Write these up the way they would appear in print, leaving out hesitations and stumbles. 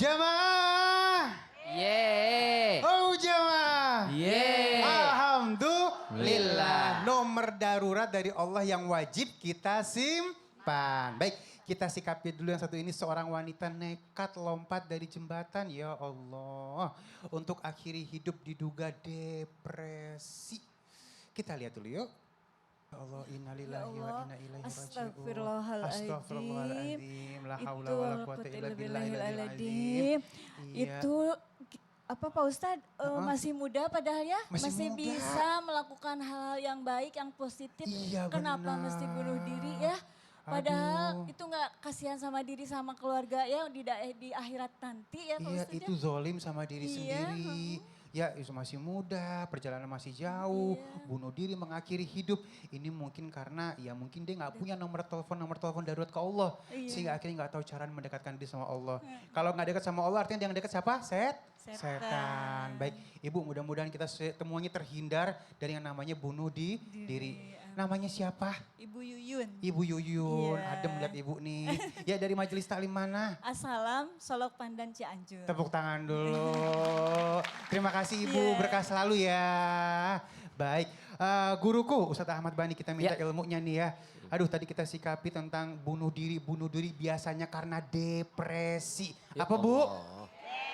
Jamaah. Yeay. Oh jamaah. Yeay. Alhamdulillah. Nomor darurat dari Allah yang wajib kita simpan. Baik, kita sikapi dulu yang satu ini. Seorang wanita nekat lompat dari jembatan. Ya Allah. Untuk akhiri hidup diduga depresi. Kita lihat dulu yuk. Ya Allah, innalillahi wa inna ilaihi raji'un. Astagfirullahaladzim. La haula wa la quwata illa billahil azim. Itu apa Pak Ustadz masih muda padahal ya? Masih muda. Bisa melakukan hal-hal yang baik, yang positif. Iya, Kenapa benar. mesti bunuh diri ya? Padahal Aduh. itu nggak kasihan sama diri sama keluarga ya di akhirat nanti ya Pak Iya, Ustadz. itu zolim sama diri Iya, sendiri. Ya, itu masih muda, perjalanan masih jauh, bunuh diri, mengakhiri hidup. Ini mungkin karena, ya mungkin dia nggak punya nomor telepon darurat ke Allah. Iya. Sehingga akhirnya nggak tahu cara mendekatkan diri sama Allah. Kalau nggak dekat sama Allah, artinya dia yang dekat siapa? Setan. Baik, Ibu mudah-mudahan kita semuanya terhindar dari yang namanya bunuh diri. Namanya siapa? Ibu Yuyun. Ibu Yuyun, Iya. adem lihat Ibu nih. Ya dari majelis taklim mana? Assalam, Solok Pandan Cianjur. Tepuk tangan dulu. Terima kasih Ibu, Iya. berkah selalu ya. Baik, guruku Ustadz Ahmad Bani kita minta Ya. ilmunya nih ya. Aduh tadi kita sikapi tentang bunuh diri biasanya karena depresi. Ya Apa Bu? Allah.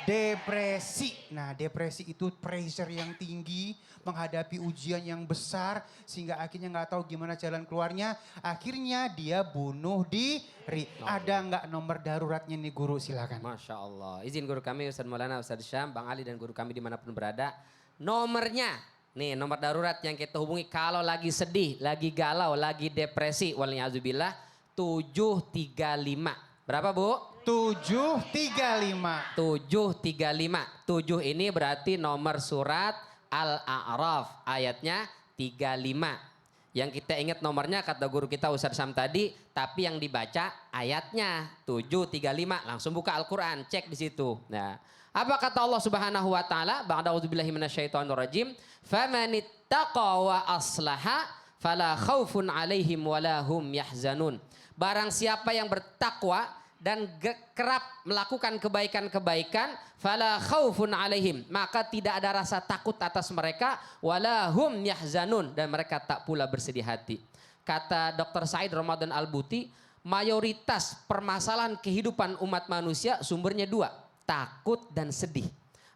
Depresi. Nah depresi itu pressure yang tinggi, menghadapi ujian yang besar sehingga akhirnya nggak tahu gimana jalan keluarnya. Akhirnya dia bunuh diri. Ada nggak nomor daruratnya nih guru, silakan. Masya Allah. Izin guru kami Ustadz Maulana, Ustadz Syam, Bang Ali dan guru kami dimanapun berada. Nomornya, nih nomor darurat yang kita hubungi kalau lagi sedih, lagi galau, lagi depresi. Waliyahzubillah 735. Berapa Bu? 735. 735. 7 ini berarti nomor surat Al-A'raf ayatnya 35. Yang kita ingat nomornya kata guru kita Ustadz Sam tadi, tapi yang dibaca ayatnya 735. Langsung buka Al-Qur'an, cek di situ. Nah, apa kata Allah Subhanahu wa taala? Ba'da auzubillahi minasyaitonir rajim. Famanittaqa wa aslaha fala khaufun 'alaihim wala hum yahzanun. Barang siapa yang bertakwa dan kerap melakukan kebaikan-kebaikan, fala khaufun 'alaihim, maka tidak ada rasa takut atas mereka, wala hum yahzanun, dan mereka tak pula bersedih hati. Kata Dr. Said Ramadan Al-Buti, mayoritas permasalahan kehidupan umat manusia sumbernya dua, takut dan sedih.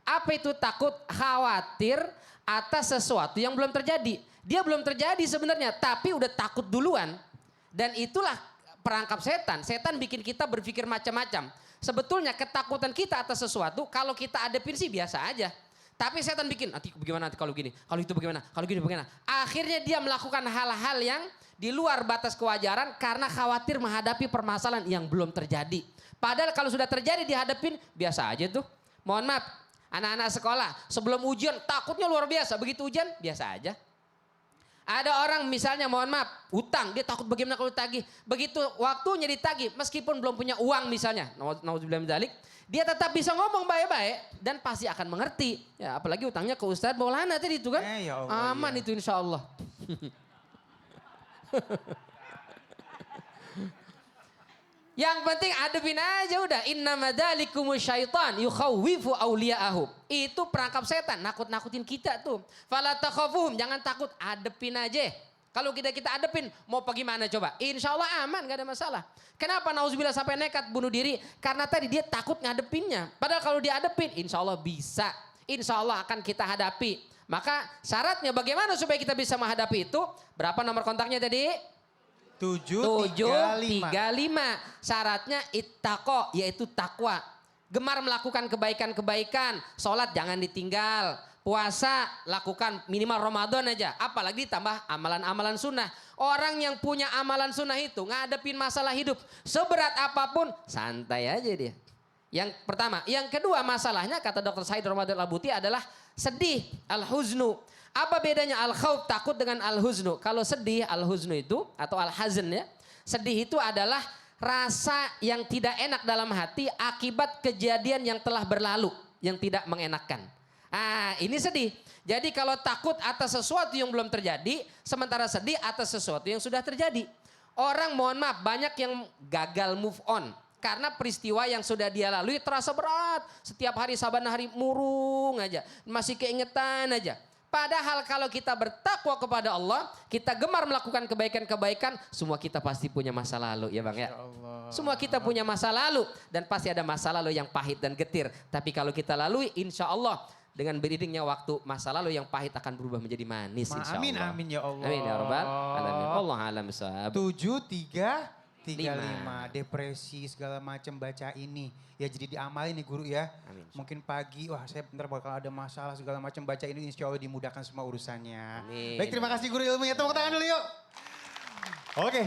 Apa itu takut? Khawatir atas sesuatu yang belum terjadi. Dia belum terjadi sebenarnya, tapi udah takut duluan. Dan itulah perangkap setan. Setan bikin kita berpikir macam-macam. Sebetulnya ketakutan kita atas sesuatu kalau kita hadapin sih biasa aja. Tapi setan bikin, nanti bagaimana nanti kalau gini, kalau itu bagaimana, kalau gini bagaimana. Akhirnya dia melakukan hal-hal yang di luar batas kewajaran karena khawatir menghadapi permasalahan yang belum terjadi. Padahal kalau sudah terjadi dihadapin biasa aja tuh. Mohon maaf, anak-anak sekolah sebelum ujian takutnya luar biasa. Begitu ujian biasa aja. Ada orang misalnya mohon maaf, utang, dia takut bagaimana kalau ditagih. Begitu waktunya ditagih, meskipun belum punya uang misalnya, nauzubillah min dzalik, dia tetap bisa ngomong baik-baik dan pasti akan mengerti. Ya, apalagi utangnya ke Ustadz Maulana tadi itu kan. Ya Allah, aman ya. itu insya Allah. Yang penting adepin aja udah. Innama dzalikumus syaitan yukhawwifu awliya'ahum. Itu perangkap setan, nakut-nakutin kita tuh. Fala takhafuhum, jangan takut, adepin aja. Kalau kita adepin, mau pergi mana coba? Insya Allah aman, gak ada masalah. Kenapa nauzubillah sampai nekat bunuh diri? Karena tadi dia takut ngadepinnya. Padahal kalau dia adepin, insya Allah bisa. Insya Allah akan kita hadapi. Maka syaratnya bagaimana supaya kita bisa menghadapi itu? Berapa nomor kontaknya tadi? 735. 735. Syaratnya ittaqo, yaitu takwa. Gemar melakukan kebaikan-kebaikan. Sholat jangan ditinggal. Puasa lakukan minimal Ramadan aja. Apalagi ditambah amalan-amalan sunnah. Orang yang punya amalan sunnah itu ngadepin masalah hidup. Seberat apapun santai aja dia. Yang pertama. Yang kedua masalahnya kata Dr. Said Ramadan Al-Buti adalah sedih. Al-huznu. Apa bedanya al-khawf takut dengan al-huznu? Kalau sedih al-huznu itu atau al-hazn ya. Sedih itu adalah rasa yang tidak enak dalam hati akibat kejadian yang telah berlalu. Yang tidak mengenakan. Ah ini sedih. Jadi kalau takut atas sesuatu yang belum terjadi. Sementara sedih atas sesuatu yang sudah terjadi. Orang mohon maaf banyak yang gagal move on. Karena peristiwa yang sudah dia lalui terasa berat. Setiap hari saban hari murung aja. Masih keingetan aja. Padahal kalau kita bertakwa kepada Allah, kita gemar melakukan kebaikan-kebaikan, semua kita pasti punya masa lalu ya Bang ya. Semua kita punya masa lalu dan pasti ada masa lalu yang pahit dan getir. Tapi kalau kita lalui insya Allah dengan beriringnya waktu masa lalu yang pahit akan berubah menjadi manis insya Allah. Amin amin ya Allah. Amin ya Rabbal alamin. Allah alam sahab. 7, 3, 5 depresi segala macam baca ini ya jadi diamalin nih guru ya. Amin. Mungkin pagi wah saya bentar bakal ada masalah segala macam baca ini insya Allah dimudahkan semua urusannya. Amin. Baik terima kasih guru ilmunya tepuk tangan dulu yuk. Oke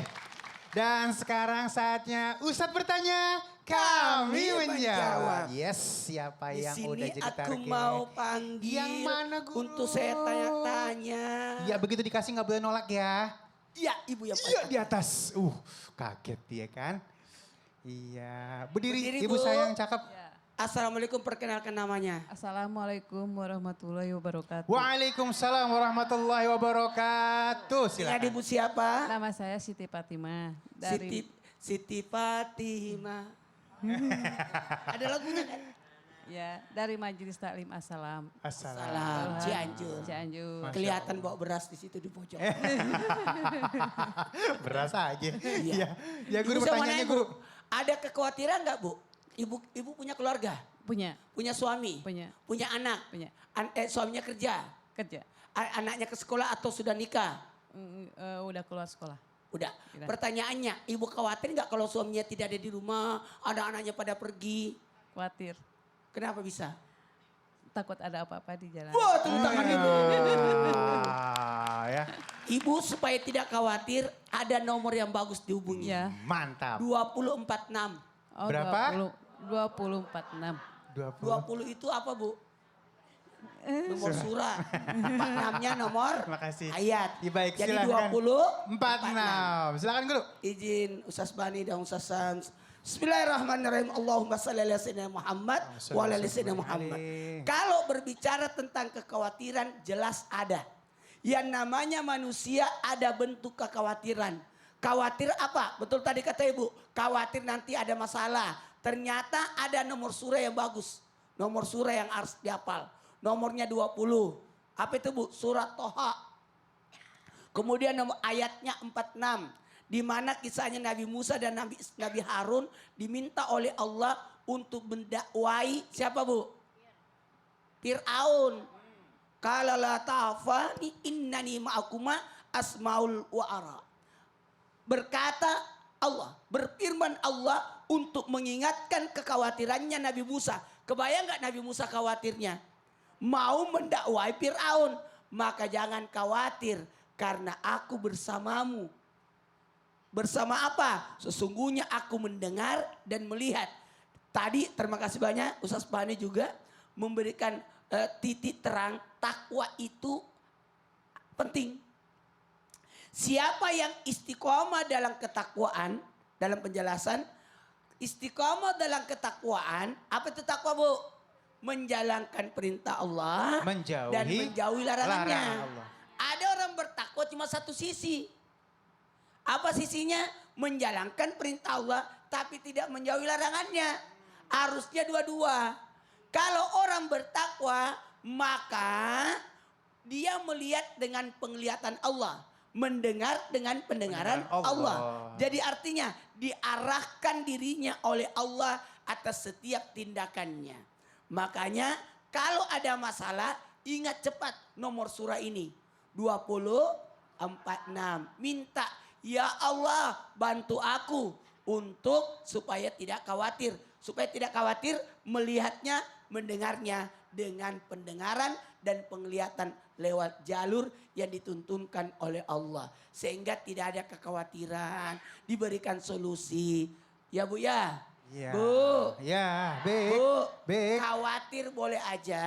dan sekarang saatnya Ustadz bertanya kami menjawab. Yes siapa Di yang sini udah jadi target. aku mau panggil Yang mana guru? untuk saya tanya-tanya. Ya begitu dikasih nggak boleh nolak ya. Iya, ibu yang Iya paling. di atas. Kaget dia kan. Iya. Berdiri, Berdiri, ibu Bu. saya yang cakep. Assalamualaikum, perkenalkan namanya. Assalamualaikum warahmatullahi wabarakatuh. Waalaikumsalam warahmatullahi wabarakatuh. Dengan Silakan. ibu siapa? Nama saya Siti Fatimah Siti Fatimah. Ada lagunya kan? dari Majelis Taklim Assalam. Assalamualaikum. Salam, Cianjur. Cianjur. Masya Kelihatan bawa beras di situ di pojok. Berasa aja. Iya. Iya. Ya guru Ibu sama pertanyaannya nanya, guru. Ada kekhawatiran nggak Bu? Ibu punya keluarga? Punya, Punya suami? punya, Punya anak? punya. Suaminya kerja? Kerja. Anaknya ke sekolah atau sudah nikah? Udah keluar sekolah. Udah. Tidak. Pertanyaannya, ibu khawatir nggak kalau suaminya tidak ada di rumah, ada anaknya pada pergi? Khawatir. Kenapa bisa? Takut ada apa-apa di jalan. Wah, tepuk tangan ibu. Ya. Ibu supaya tidak khawatir, ada nomor yang bagus dihubungi. Ya. Mantap. 2046. Oh, Berapa? 2046. 20. 20 itu apa Bu? Nomor surah. 46-nya nomor Terima kasih. ayat. Ya, baik, Jadi silakan. 20 46. Silakan guru. Izin Ustaz Bani dan Ustaz Sams. Bismillahirrahmanirrahim. Allahumma salli ala sayyidina Muhammad wa ala ali sayyidina Muhammad. Kalau berbicara tentang kekhawatiran jelas ada. Yang namanya manusia ada bentuk kekhawatiran. Khawatir apa? Betul tadi kata Ibu. Khawatir nanti ada masalah. Ternyata ada nomor surah yang bagus. Nomor surah yang harus dihafal. Nomornya 20. Apa itu Bu? Surat Toha. Kemudian nomor ayatnya 46. Di mana kisahnya Nabi Musa dan Nabi Harun diminta oleh Allah untuk mendakwai siapa Bu? Fir'aun. Qala la ta'afani innani ma'akuma asmaul wa'ara. Berkata Allah, berfirman Allah untuk mengingatkan kekhawatirannya Nabi Musa. Kebayang gak Nabi Musa khawatirnya? Mau mendakwai Fir'aun. Maka jangan khawatir karena aku bersamamu. Bersama apa? Sesungguhnya aku mendengar dan melihat. Tadi terima kasih banyak Ustaz Fahmi juga memberikan titik terang takwa itu penting. Siapa yang istiqomah dalam ketakwaan, dalam penjelasan, istiqomah dalam ketakwaan, apa itu takwa Bu? Menjalankan perintah Allah Menjauhi dan menjauhi larangannya. larangan Allah. Ada orang bertakwa cuma satu sisi. Apa sisinya? Menjalankan perintah Allah tapi tidak menjauhi larangannya. Harusnya dua-dua. Kalau orang bertakwa maka dia melihat dengan penglihatan Allah. Mendengar dengan pendengaran Allah. Jadi artinya diarahkan dirinya oleh Allah atas setiap tindakannya. Makanya kalau ada masalah ingat cepat nomor surah ini. 2046. Minta ya Allah bantu aku untuk supaya tidak khawatir. Supaya tidak khawatir melihatnya, mendengarnya dengan pendengaran dan penglihatan lewat jalur yang dituntunkan oleh Allah. Sehingga tidak ada kekhawatiran, diberikan solusi. Ya Bu ya? Ya. Bu. Ya, baik. Bu, Baik. khawatir boleh aja.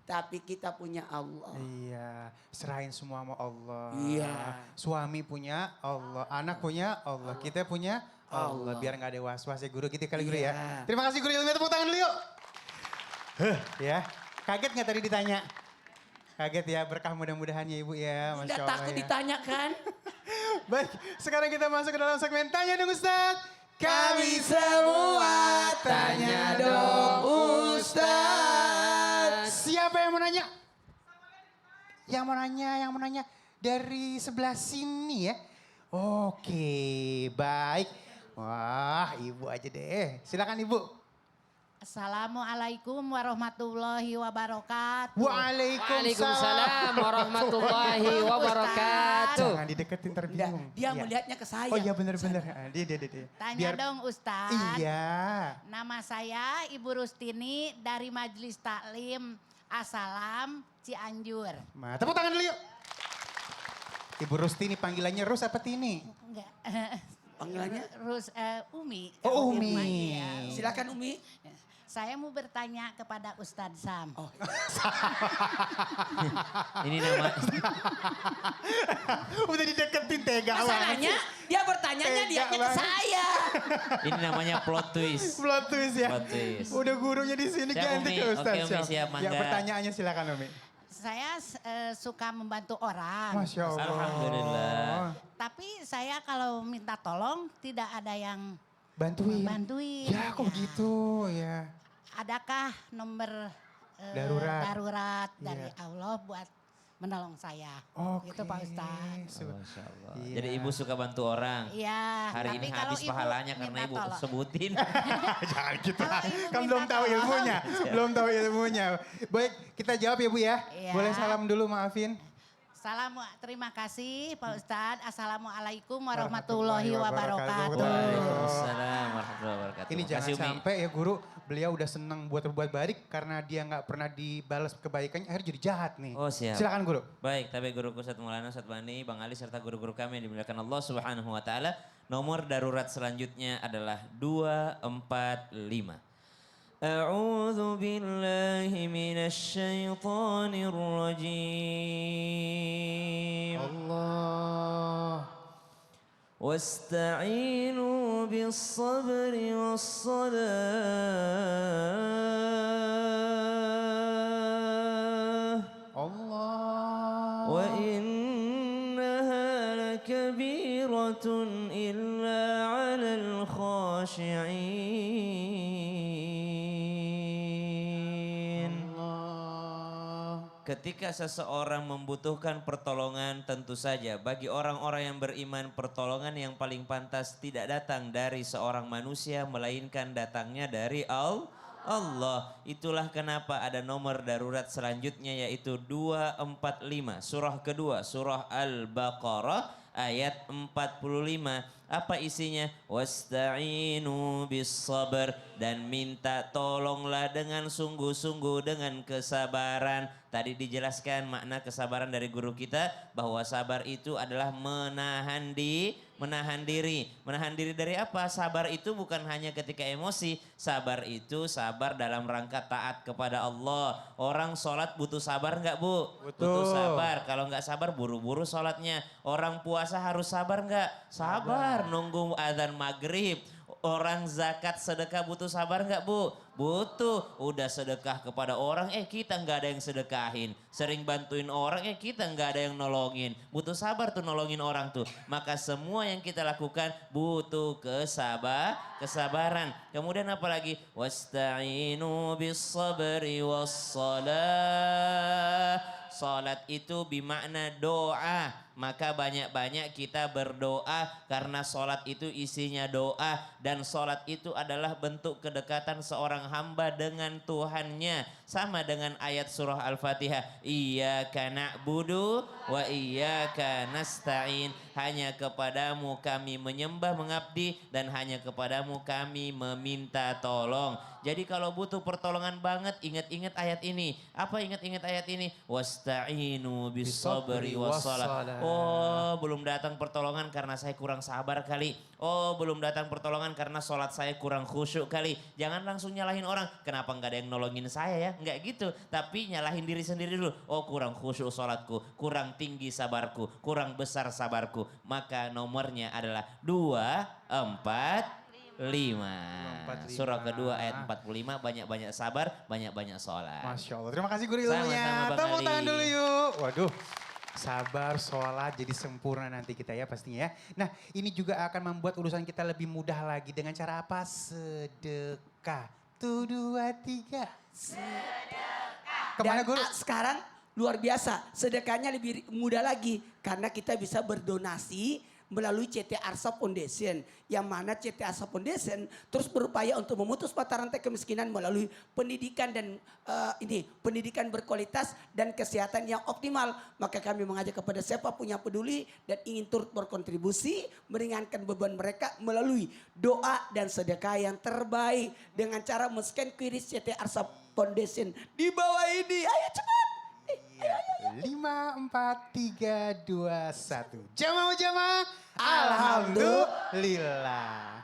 Tapi kita punya Allah. Iya, serahin semua sama Allah. Iya. Suami punya Allah, anak punya Allah, kita punya Allah. Biar nggak ada was-was ya guru gitu kali guru ya. Iya. Terima kasih guru ilmiah, tepuk tangan dulu yuk. Ya, kaget nggak tadi ditanya? Kaget ya, berkah mudah-mudahan ya Ibu ya. Masya Udah Allah takut ya. ditanyakan. Baik, sekarang kita masuk ke dalam segmen Tanya dong Ustadz. Kami semua tanya dong Ustadz. Siapa yang mau nanya? Yang mau nanya dari sebelah sini ya. Oke, baik. Wah, ibu aja deh. Silakan ibu. Assalamualaikum warahmatullahi wabarakatuh. Waalaikumsalam warahmatullahi wabarakatuh. Jangan dideketin terbingung. Dia melihatnya ke saya. Oh iya benar-benar. Dia. Tanya dong Ustadz. Iya. Nama saya Ibu Rustini dari Majelis Taklim Assalam Cianjur. Tepuk tangan dulu yuk. Ibu Rustini panggilannya Rus apa Tini? Enggak. Panggilannya? Umi. Oh Umi. Ya. Silakan Umi. Saya mau bertanya kepada Ustadz Sam. Oh. Ini nama Udah dideketin tega banget. Masalahnya dia bertanyanya Tega dianya ke banget. saya. ini namanya plot twist. Plot twist ya. Plot twist. Udah gurunya di sini Siap, ganti Umi. ke Ustaz. Oke, Umi, siap, Ya mangga. pertanyaannya silakan Umi. Saya suka membantu orang. Masya Allah. Alhamdulillah. Tapi saya kalau minta tolong tidak ada yang Bantuin. bantuin. Ya kok gitu ya. Adakah nomor Darurat. dari Iya. Allah buat menolong saya? Oke. Gitu Pak Ustadz. Masya Allah. Iya. Jadi ibu suka bantu orang. Iya. Hari tapi ini kalau habis ibu pahalanya karena minta ibu tolong. sebutin. Jangan gitu. Kalau ibu Kan minta belum tahu tolong. ilmunya. Belum tahu ilmunya. Baik kita jawab ya Bu ya. Iya. Boleh salam dulu maafin. Terima kasih Pak Ustadz. Assalamualaikum warahmatullahi Warahmatullahi wabarakatuh. Waalaikumsalam warahmatullahi wabarakatuh. Ini jangan Makasih, Umi. sampai ya guru, beliau udah senang buat berbuat baik karena dia nggak pernah dibalas kebaikannya, akhirnya jadi jahat nih. Oh, siap. Silakan guru. Baik, tapi guruku Ustadz Maulana, Ustadz Bani, Bang Ali serta guru-guru kami yang dimuliakan Allah Subhanahu wa taala. Nomor darurat selanjutnya adalah 245. A'udzu billahi minasy syaithanir rajim. Allah. واستعينوا بالصبر والصلاة Allah. وإنها لكبيرة إلا على الخاشعين. Allah. Ketika seseorang membutuhkan pertolongan, tentu saja bagi orang-orang yang beriman, pertolongan yang paling pantas tidak datang dari seorang manusia, melainkan datangnya dari Allah. Itulah kenapa ada nomor darurat selanjutnya yaitu 245. Surah kedua, surah Al-Baqarah ayat 45. Apa isinya? Wasta'inu bis sabar, dan minta tolonglah dengan sungguh-sungguh dengan kesabaran. Tadi dijelaskan makna kesabaran dari guru kita bahwa sabar itu adalah menahan diri. Menahan diri dari apa? Sabar itu bukan hanya ketika emosi. Sabar itu sabar dalam rangka taat kepada Allah. Orang sholat butuh sabar nggak Bu? Betul. Butuh sabar. Kalau nggak sabar buru-buru sholatnya. Orang puasa harus sabar nggak? Sabar. Nunggu azan maghrib. Orang zakat sedekah butuh sabar nggak Bu? Butuh. Udah sedekah kepada orang, kita nggak ada yang sedekahin. Sering bantuin orang, kita nggak ada yang nolongin. Butuh sabar tuh nolongin orang tuh. Maka semua yang kita lakukan butuh kesabaran. Kemudian apa lagi? Wasta'inu bis sabri was salah. Salat itu bermakna doa. Maka banyak-banyak kita berdoa karena salat itu isinya doa. Dan salat itu adalah bentuk kedekatan seorang hamba dengan Tuhannya. Sama dengan ayat surah Al-Fatihah. Iyyaka na'budu wa iyyaka nasta'in. Hanya kepadamu kami menyembah mengabdi dan hanya kepadamu kami meminta tolong. Jadi kalau butuh pertolongan banget ingat-ingat ayat ini. Apa ingat-ingat ayat ini? Wasta'inu bis sabri was salat. Oh, belum datang pertolongan karena saya kurang sabar kali. Oh, belum datang pertolongan karena sholat saya kurang khusyuk kali. Jangan langsung nyalahin orang. Kenapa nggak ada yang nolongin saya ya? Nggak gitu. Tapi nyalahin diri sendiri dulu. Oh, kurang khusyuk sholatku. Kurang tinggi sabarku. Kurang besar sabarku. Maka nomornya adalah 245. Surah kedua ayat 45. Banyak-banyak sabar, banyak-banyak sholat. Masya Allah. Terima kasih guru Sama-sama, ilmunya. Bang Tepuk Ali. tangan dulu yuk. Waduh. Sabar, sholat, jadi sempurna nanti kita ya pastinya ya. Nah ini juga akan membuat urusan kita lebih mudah lagi dengan cara apa? Sedekah. Tuh, 2, 3. Sedekah. Kemana Dan guru? sekarang luar biasa, sedekahnya lebih mudah lagi karena kita bisa berdonasi melalui CT Arsa Foundation, yang mana CT Arsa Foundation terus berupaya untuk memutus mata rantai kemiskinan melalui pendidikan dan pendidikan berkualitas dan kesehatan yang optimal. Maka kami mengajak kepada siapapun yang peduli dan ingin turut berkontribusi meringankan beban mereka melalui doa dan sedekah yang terbaik dengan cara men-scan QR CT Arsa Foundation di bawah ini. Ayo cepat. 5, 4, 3, 2, 1. Jamaah. Alhamdulillah. Alhamdulillah.